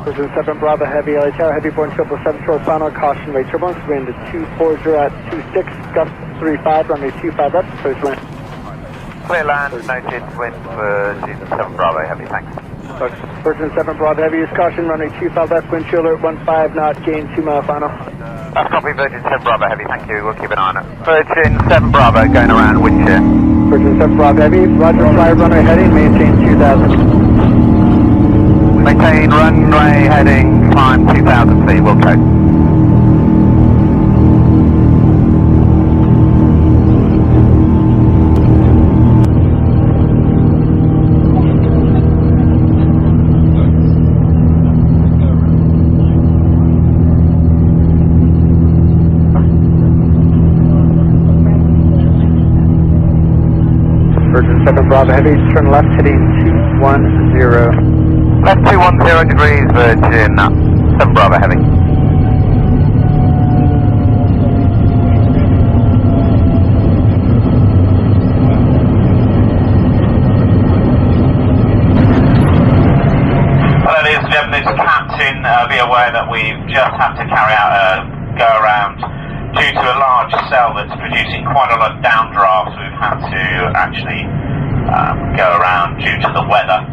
Virgin 7 Bravo Heavy, LA Tower, Heavy Born 777 short final, caution wake turbulence, wind at 240 at 26, gust 35, runway 25 left, clear to land. Clear land, noted, wind Virgin 7 Bravo Heavy, thanks. Virgin 7 Bravo Heavy, use caution, runway 25 left, wind chill alert 15 knot, gain 2 mile final. That's copy, Virgin 7 Bravo Heavy, thank you, we'll keep an eye on it. Virgin 7 Bravo going around wind shear. Virgin 7 Bravo Heavy, roger, fly runway heading, maintain 2000. Maintain runway heading, climb 2,000 feet, we'll code. Virgin 7 Bravo Heavy, turn left heading 210. Left 210 degrees, Virgin 7 Bravo Heavy. Hello, ladies and gentlemen, it's Captain. Be aware that we've just had to carry out a go around due to a large cell that's producing quite a lot of downdrafts. We've had to actually go around due to the weather.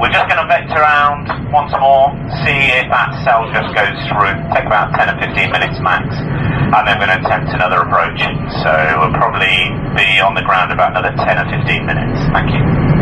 We're just going to vector around once more, see if that cell just goes through, take about 10 or 15 minutes max, and then we're going to attempt another approach. So we'll probably be on the ground about another 10 or 15 minutes. Thank you.